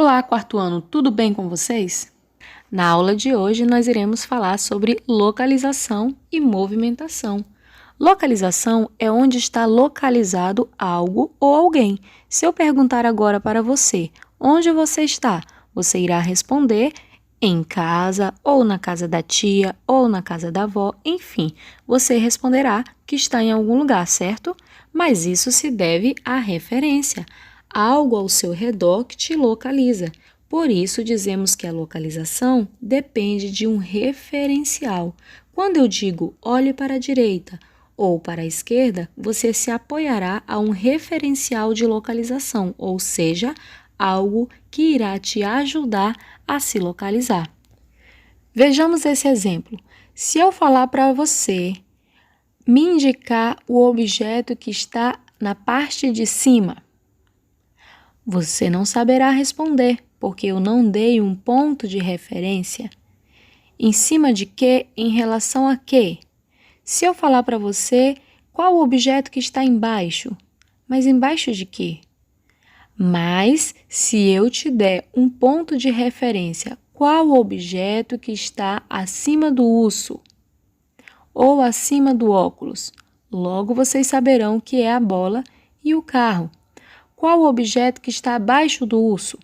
Olá, quarto ano, tudo bem com vocês? Na aula de hoje, nós iremos falar sobre localização e movimentação. Localização é onde está localizado algo ou alguém. Se eu perguntar agora para você, onde você está? Você irá responder em casa, ou na casa da tia, ou na casa da avó, enfim, você responderá que está em algum lugar, certo? Mas isso se deve à referência, algo ao seu redor que te localiza. Por isso, dizemos que a localização depende de um referencial. Quando eu digo olhe para a direita ou para a esquerda, você se apoiará a um referencial de localização, ou seja, algo que irá te ajudar a se localizar. Vejamos esse exemplo. Se eu falar para você me indicar o objeto que está na parte de cima, você não saberá responder, porque eu não dei um ponto de referência. Em cima de quê? Em relação a quê? Se eu falar para você qual o objeto que está embaixo, mas embaixo de quê? Mas, se eu te der um ponto de referência, qual o objeto que está acima do urso ou acima do óculos? Logo vocês saberão que é a bola e o carro. Qual o objeto que está abaixo do urso?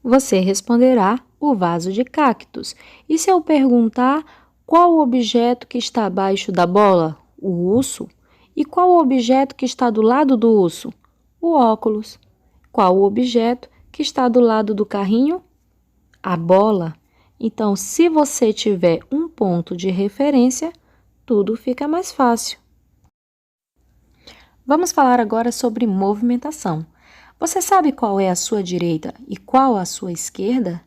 Você responderá o vaso de cactos. E se eu perguntar qual o objeto que está abaixo da bola? O urso. E qual o objeto que está do lado do urso? O óculos. Qual o objeto que está do lado do carrinho? A bola. Então, se você tiver um ponto de referência, tudo fica mais fácil. Vamos falar agora sobre movimentação. Você sabe qual é a sua direita e qual a sua esquerda?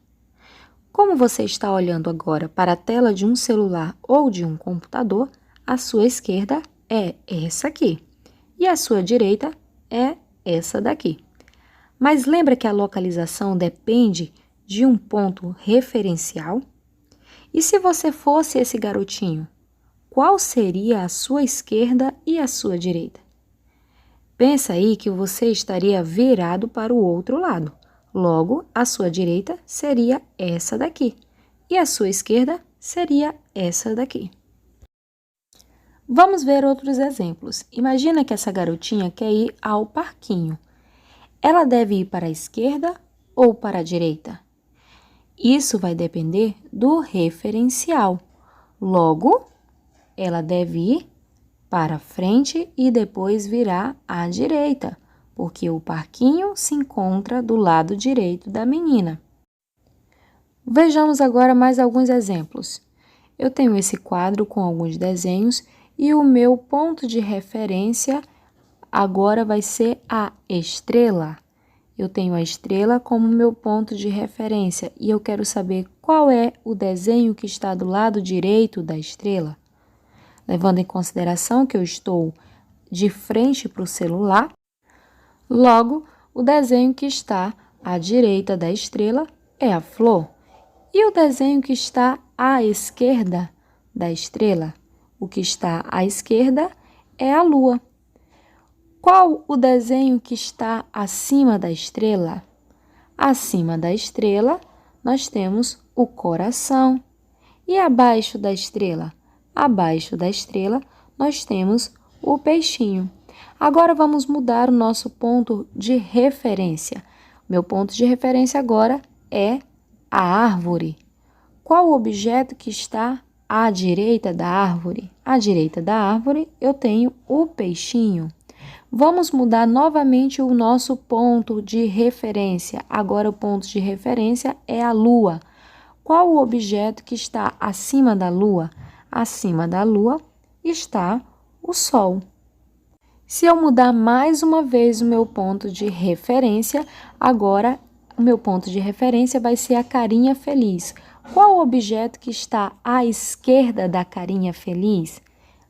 Como você está olhando agora para a tela de um celular ou de um computador, a sua esquerda é essa aqui e a sua direita é essa daqui. Mas lembra que a localização depende de um ponto referencial? E se você fosse esse garotinho, qual seria a sua esquerda e a sua direita? Pensa aí que você estaria virado para o outro lado. Logo, a sua direita seria essa daqui e a sua esquerda seria essa daqui. Vamos ver outros exemplos. Imagina que essa garotinha quer ir ao parquinho. Ela deve ir para a esquerda ou para a direita? Isso vai depender do referencial. Logo, ela deve ir para frente e depois virar à direita, porque o parquinho se encontra do lado direito da menina. Vejamos agora mais alguns exemplos. Eu tenho esse quadro com alguns desenhos e o meu ponto de referência agora vai ser a estrela. Eu tenho a estrela como meu ponto de referência e eu quero saber qual é o desenho que está do lado direito da estrela. Levando em consideração que eu estou de frente para o celular, logo, o desenho que está à direita da estrela é a flor. E o desenho que está à esquerda da estrela? O que está à esquerda é a lua. Qual o desenho que está acima da estrela? Acima da estrela, nós temos o coração. E abaixo da estrela? Abaixo da estrela, nós temos o peixinho. Agora, vamos mudar o nosso ponto de referência. Meu ponto de referência agora é a árvore. Qual o objeto que está à direita da árvore? À direita da árvore, eu tenho o peixinho. Vamos mudar novamente o nosso ponto de referência. Agora, o ponto de referência é a lua. Qual o objeto que está acima da lua? Acima da lua está o sol. Se eu mudar mais uma vez o meu ponto de referência, agora o meu ponto de referência vai ser a carinha feliz. Qual o objeto que está à esquerda da carinha feliz?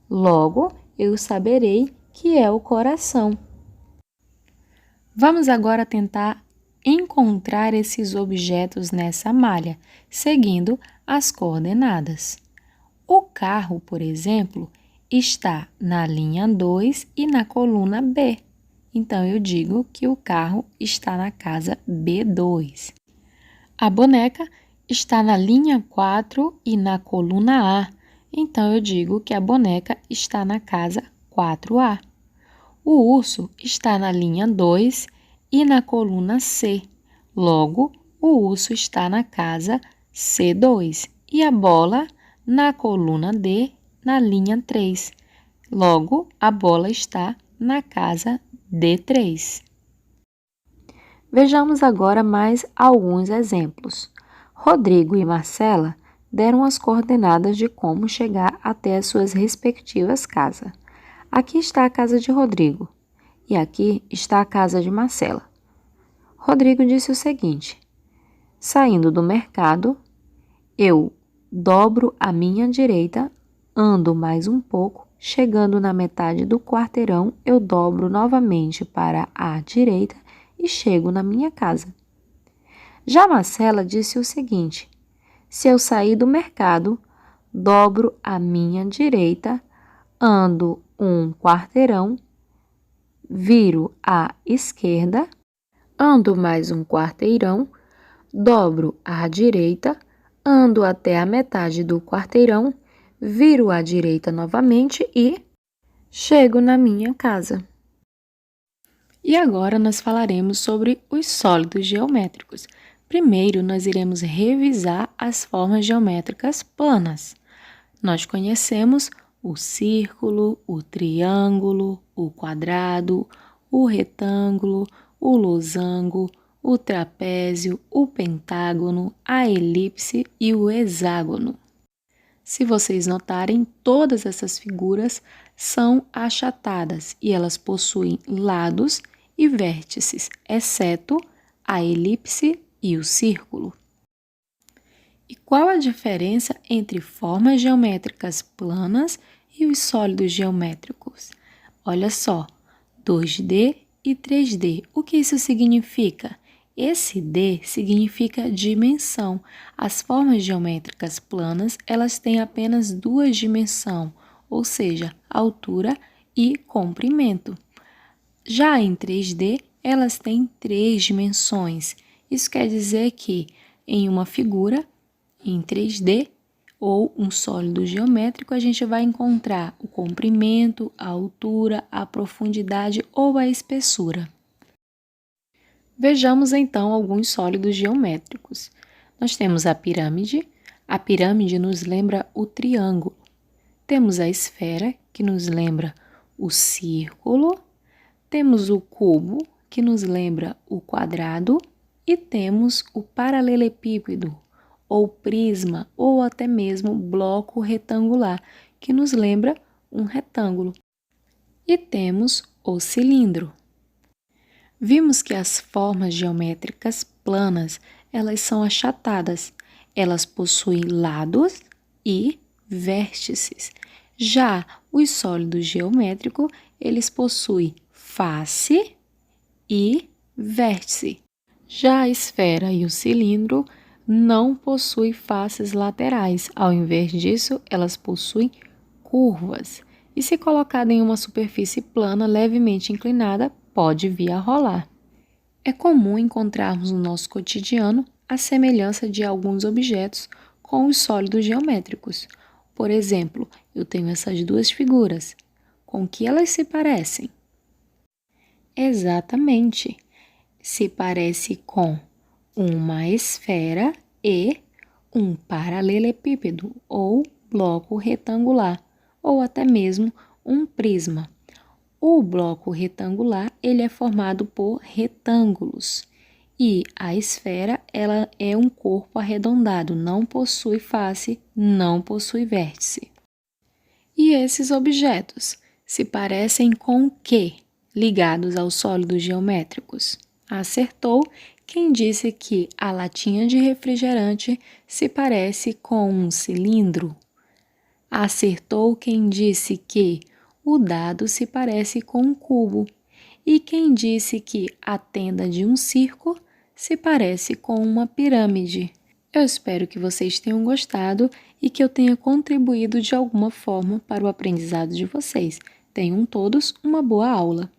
Logo, eu saberei que é o coração. Vamos agora tentar encontrar esses objetos nessa malha, seguindo as coordenadas. O carro, por exemplo, está na linha 2 e na coluna B. Então, eu digo que o carro está na casa B2. A boneca está na linha 4 e na coluna A, então eu digo que a boneca está na casa 4A. O urso está na linha 2 e na coluna C, logo, o urso está na casa C2 e a bola na coluna D, na linha 3. Logo, a bola está na casa D3. Vejamos agora mais alguns exemplos. Rodrigo e Marcela deram as coordenadas de como chegar até as suas respectivas casas. Aqui está a casa de Rodrigo e aqui está a casa de Marcela. Rodrigo disse o seguinte: saindo do mercado, eu dobro à minha direita, ando mais um pouco, chegando na metade do quarteirão, eu dobro novamente para a direita e chego na minha casa. Já Marcela disse o seguinte: se eu sair do mercado, dobro à minha direita, ando um quarteirão, viro à esquerda, ando mais um quarteirão, dobro à direita, ando até a metade do quarteirão, viro à direita novamente e chego na minha casa. E agora nós falaremos sobre os sólidos geométricos. Primeiro, nós iremos revisar as formas geométricas planas. Nós conhecemos o círculo, o triângulo, o quadrado, o retângulo, o losango, o trapézio, o pentágono, a elipse e o hexágono. Se vocês notarem, todas essas figuras são achatadas e elas possuem lados e vértices, exceto a elipse e o círculo. E qual a diferença entre formas geométricas planas e os sólidos geométricos? Olha só, 2D e 3D. O que isso significa? Esse D significa dimensão. As formas geométricas planas, elas têm apenas duas dimensões, ou seja, altura e comprimento. Já em 3D, elas têm três dimensões. Isso quer dizer que em uma figura, em 3D, ou um sólido geométrico, a gente vai encontrar o comprimento, a altura, a profundidade ou a espessura. Vejamos então alguns sólidos geométricos. Nós temos a pirâmide nos lembra o triângulo. Temos a esfera, que nos lembra o círculo. Temos o cubo, que nos lembra o quadrado. E temos o paralelepípedo, ou prisma, ou até mesmo bloco retangular, que nos lembra um retângulo. E temos o cilindro. Vimos que as formas geométricas planas, elas são achatadas. Elas possuem lados e vértices. Já os sólidos geométricos, eles possuem face e vértice. Já a esfera e o cilindro não possuem faces laterais. Ao invés disso, elas possuem curvas. E se colocada em uma superfície plana levemente inclinada, pode vir a rolar. É comum encontrarmos no nosso cotidiano a semelhança de alguns objetos com os sólidos geométricos. Por exemplo, eu tenho essas duas figuras. Com que elas se parecem? Exatamente. Se parece com uma esfera e um paralelepípedo ou bloco retangular, ou até mesmo um prisma. O bloco retangular, ele é formado por retângulos e a esfera, ela é um corpo arredondado, não possui face, não possui vértice. E esses objetos se parecem com o quê? Ligados aos sólidos geométricos? Acertou quem disse que a latinha de refrigerante se parece com um cilindro. Acertou quem disse que o dado se parece com um cubo. E quem disse que a tenda de um circo se parece com uma pirâmide. Eu espero que vocês tenham gostado e que eu tenha contribuído de alguma forma para o aprendizado de vocês. Tenham todos uma boa aula!